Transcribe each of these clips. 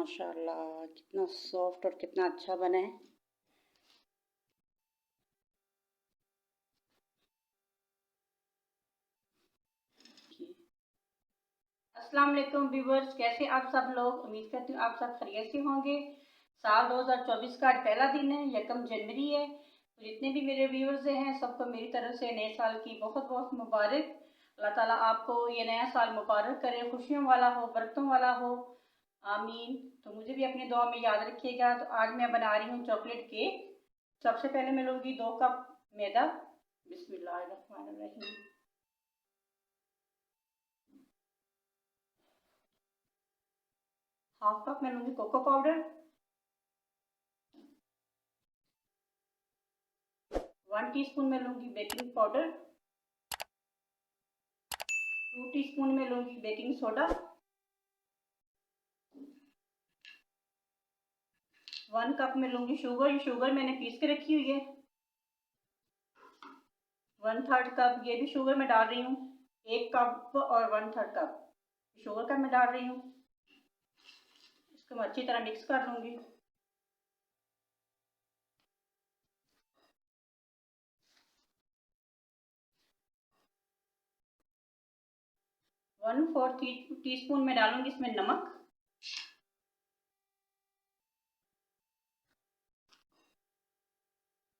माशाल्लाह कितना सॉफ्ट और कितना अच्छा बना है। अस्सलाम वालेकुम व्यूवर्स, कैसे आप सब लोग। उम्मीद करती हूँ आप सब खैरियत से होंगे। साल 2024 का आज पहला दिन है, 1 जनवरी है। तो जितने भी मेरे व्यूवर्स हैं सबको मेरी तरफ से नए साल की बहुत बहुत मुबारक। अल्लाह ताला आपको ये नया साल मुबारक करे, खुशियों वाला हो, बरकतों वाला हो, आमीन। तो मुझे भी अपनी दुआ में याद रखिएगा। तो आज मैं बना रही हूँ चॉकलेट केक। सबसे पहले मैं लूँगी 2 कप मैदा। बिस्मिल्लाहिर्रहमानिर्रहीम। हाफ कप मैं लूँगी कोको पाउडर। 1 टीस्पून मैं लूँगी बेकिंग पाउडर। 2 टीस्पून में लूँगी बेकिंग सोडा। 1 कप में लूँगी शुगर। ये शुगर मैंने पीस के रखी हुई है। 1/3 कप ये भी शुगर मैं डाल रही हूँ। 1 कप और 1/3 कप शुगर का मैं डाल रही हूँ। इसको मैं अच्छी तरह मिक्स कर लूँगी। वन फोर्थ टीस्पून में डालूंगी इसमें नमक।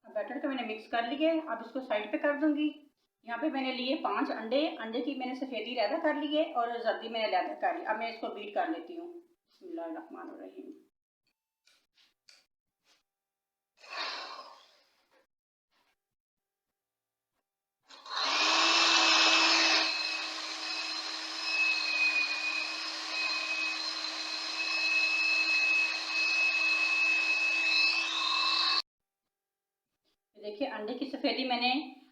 बैटर को मैंने मिक्स कर लिया है, अब इसको साइड पे कर दूंगी। यहाँ पे मैंने लिए 5 अंडे। अंडे की मैंने सफ़ेदी लैदा कर ली है और जर्दी मैंने लैदा कर ली। अब मैं इसको बीट कर लेती हूँ। बिस्मिल्लाहिर्रहमानिर्रहीम। देखिए अंडे की सफ़ेदी मैंने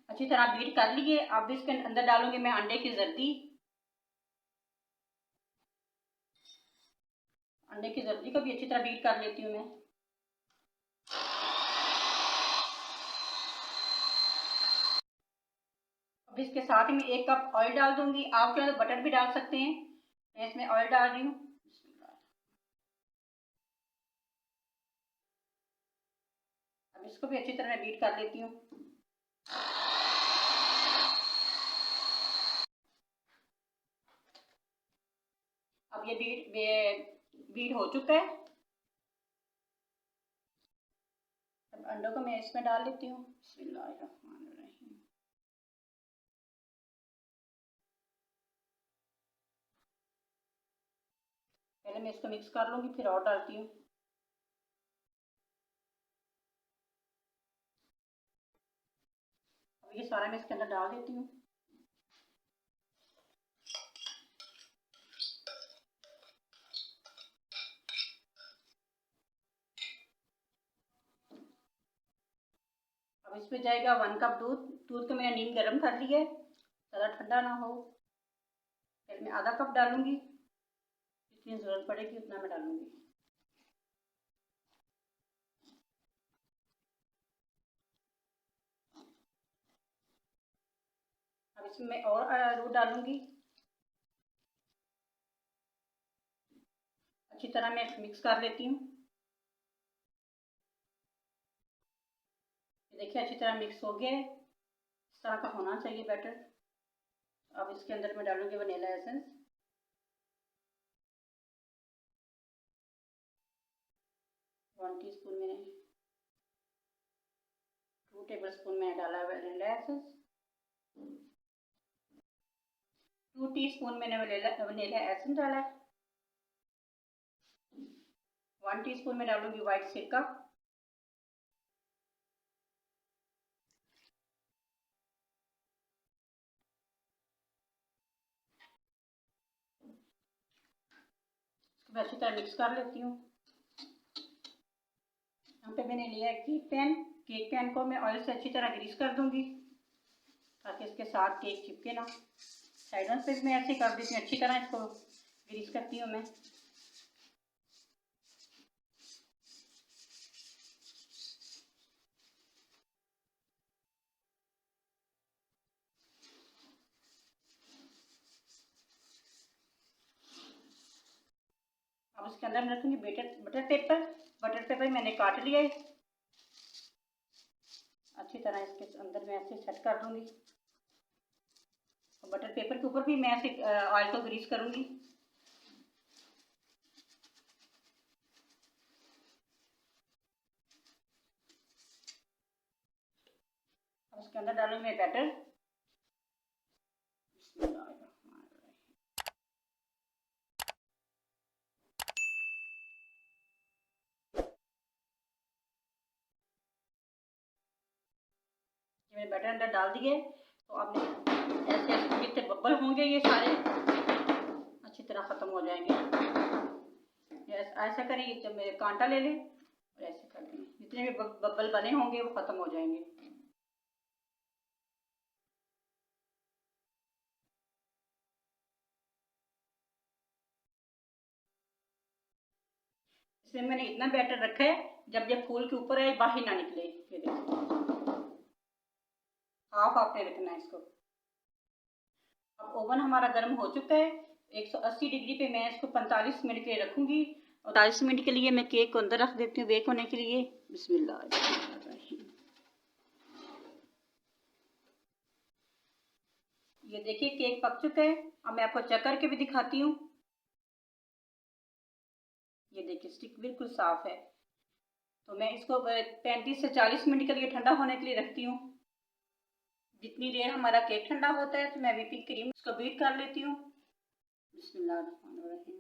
अच्छी तरह बीट कर ली है। अब इसके अंदर डालूंगी मैं अंडे की जर्दी। अंडे की जर्दी को भी अच्छी तरह बीट कर लेती हूँ मैं। अब इसके साथ ही मैं 1 कप ऑयल डाल दूंगी। आप चाहे तो बटर भी डाल सकते हैं। मैं इसमें ऑयल डाल रही हूँ। अब इसको भी अच्छी तरह बीट कर लेती हूँ। अब ये बीट हो चुका है। अब अंडों को मैं इसमें डाल लेती हूँ। बिस्मिल्लाहिर्रहमानिर्रहीम। पहले मैं इसको मिक्स कर लूँगी फिर और डालती हूँ। अब ये सारा मैं इसके अंदर डाल देती हूँ। अब इसमें जाएगा 1 कप दूध। दूध को मैंने नीम गर्म कर लिया है, ज़्यादा ठंडा ना हो। फिर मैं आधा कप डालूँगी, जितनी ज़रूरत पड़ेगी उतना मैं डालूँगी। अब इसमें मैं और दूध डालूँगी। अच्छी तरह मैं मिक्स कर लेती हूँ। देखिए अच्छी तरह मिक्स हो गया है। इस तरह का होना चाहिए बैटर। अब इसके अंदर मैं डालूँगी वनीला एसेंस। 1 टीस्पून मैंने 2 टेबलस्पून मैंने डाला है वनीला एसेंस। 2 टीस्पून मैंने वनीला एसेंस डाला है। 1 टीस्पून में डालूंगी व्हाइट सिरका। इसको अच्छी तरह मिक्स कर लेती हूँ। यहाँ पे मैंने लिया है केक पैन। केक पैन को मैं ऑयल से अच्छी तरह ग्रीस कर दूंगी ताकि इसके साथ केक चिपके ना। साइडों पे भी मैं ऐसे कर देती हूँ, अच्छी तरह इसको ग्रीस करती हूँ मैं। अब इसके अंदर मैं रखूँगी बटर पेपर। बटर पेपर मैंने काट लिया है, अच्छी तरह इसके अंदर मैं ऐसे सेट कर दूँगी। बटर पेपर के ऊपर भी मैं ऐसे ऑयल को ग्रीस करूँगी। अब इसके अंदर डालूंगी मैं बैटर। मैंने बैटर अंदर डाल दिए, तो आपने ऐसे ऐसे जितने बब्बल होंगे ये सारे अच्छी तरह ख़त्म हो जाएंगे। ऐसा करें, जब मेरे कांटा ले लें और ऐसे कर दें, जितने भी बब्बल बने होंगे वो ख़त्म हो जाएंगे। इसमें मैंने इतना बैटर रखा है जब ये फूल के ऊपर आए बाहर ना निकले। ये देखो, हाफ आपने रखना है इसको। अब ओवन हमारा गर्म हो चुका है, 180 डिग्री पे मैं इसको 45 मिनट के लिए रखूँगी। और 45 मिनट के लिए मैं केक को अंदर रख देती हूँ बेक होने के लिए। बिस्मिल्लाह। ये देखिए केक पक चुका है। अब मैं आपको चेक करके भी दिखाती हूँ। ये देखिए स्टिक बिल्कुल साफ है। तो मैं इसको 35 से 40 मिनट के लिए ठंडा होने के लिए रखती हूँ। जितनी देर हमारा केक ठंडा होता है तो मैं व्हिपिंग क्रीम इसको बीट कर लेती हूँ। बिस्मिल्लाहिर्रहमानिर्रहीम।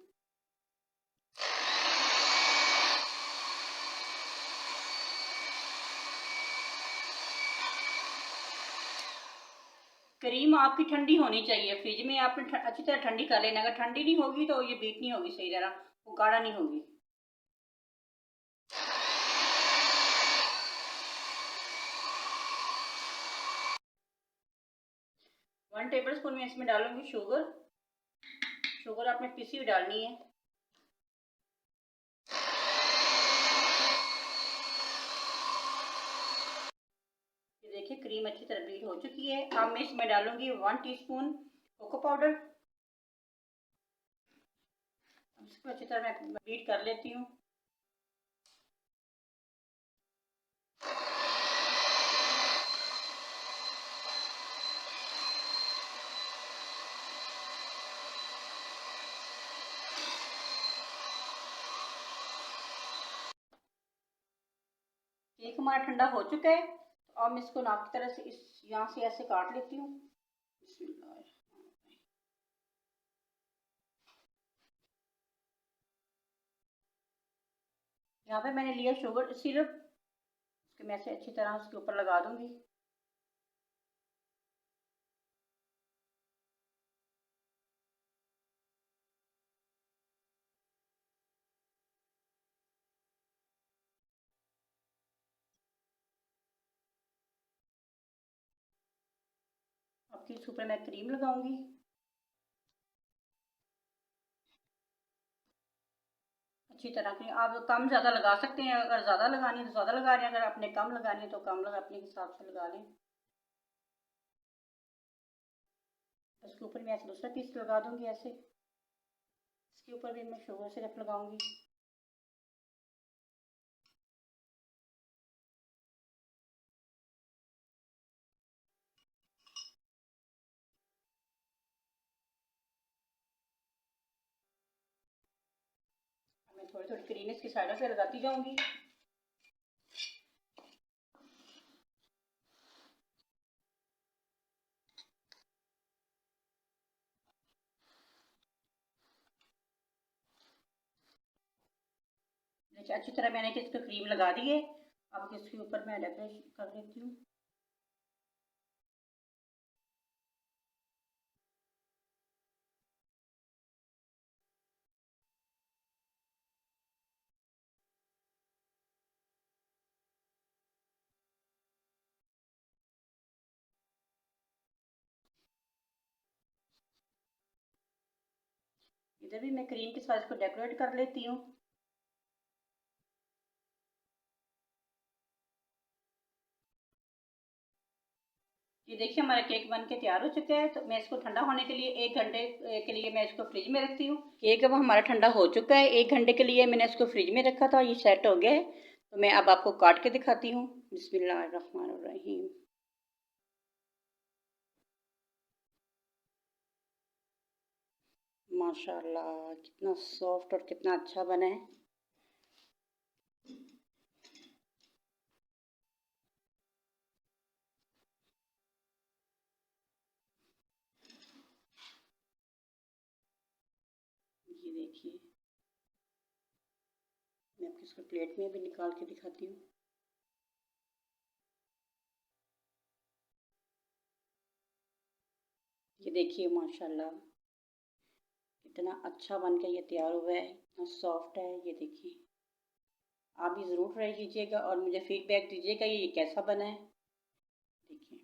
क्रीम आपकी ठंडी होनी चाहिए, फ्रिज में आपने अच्छी तरह ठंडी कर लेना। अगर ठंडी नहीं होगी तो ये बीट नहीं होगी सही तरह, वो गाढ़ा नहीं होगी। 1 टेबल स्पून में इसमें डालूंगी शुगर। शुगर आपने पिसी हुई डालनी है। ये देखिए क्रीम अच्छी तरह बीट हो चुकी है। अब मैं इसमें डालूंगी 1 टीस्पून कोको पाउडर। इसको अच्छी तरह मैं बीट कर लेती हूँ। केक हमारा ठंडा हो चुका है, तो अब मैं इसको नाप की तरह से इस यहाँ से ऐसे काट लेती हूँ। यहाँ पे मैंने लिया शुगर सिरप, इसको मैं ऐसे अच्छी तरह उसके ऊपर लगा दूंगी। अब फिर इसके ऊपर मैं क्रीम लगाऊंगी। अच्छी तरह की आप कम ज़्यादा लगा सकते हैं। अगर ज़्यादा लगानी है तो ज़्यादा लगा लें, अगर आपने कम लगानी है तो कम लगा, अपने हिसाब से लगा लें। इसके ऊपर मैं ऐसे दूसरा पीस लगा दूंगी ऐसे। इसके ऊपर भी मैं शुगर सिरप लगाऊंगी। मैं थोड़ी थोड़ी क्रीम इसकी साइडों से लगाती जाऊंगी। देखिए अच्छी तरह मैंने इसको क्रीम लगा दी है। अब इसके ऊपर मैं डेकोरेशन कर लेती हूँ। इधर भी मैं क्रीम के साथ इसको डेकोरेट कर लेती हूँ। ये देखिए हमारा केक बन के तैयार हो चुका है। तो मैं इसको ठंडा होने के लिए 1 घंटे के लिए मैं इसको फ्रिज में रखती हूँ। केक अब हमारा ठंडा हो चुका है, 1 घंटे के लिए मैंने इसको फ्रिज में रखा था, ये सेट हो गया है। तो मैं अब आपको काट के दिखाती हूँ। बिस्मिल्लाहिर्रहमानिर्रहीम। माशाल्लाह कितना सॉफ्ट और कितना अच्छा बना है। ये देखिए, मैं आपको इसको प्लेट में भी निकाल के दिखाती हूँ। ये देखिए माशाल्लाह कितना अच्छा बन के ये तैयार हुआ है, इतना सॉफ्ट है। ये देखिए, आप भी ज़रूर ट्राई कीजिएगा और मुझे फीडबैक दीजिएगा ये कैसा बना है। देखिए,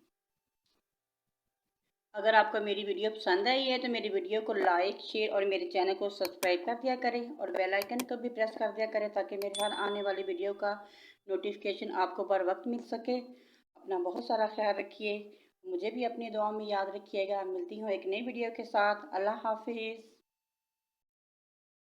अगर आपको मेरी वीडियो पसंद आई है तो मेरी वीडियो को लाइक शेयर और मेरे चैनल को सब्सक्राइब कर दिया करें और बेल आइकन को भी प्रेस कर दिया करें ताकि मेरे हर आने वाली वीडियो का नोटिफिकेशन आपको बर वक्त मिल सके। अपना बहुत सारा ख्याल रखिए, मुझे भी अपनी दुआ में याद रखिएगा। मिलती हूँ एक नई वीडियो के साथ। अल्लाह हाफिज़।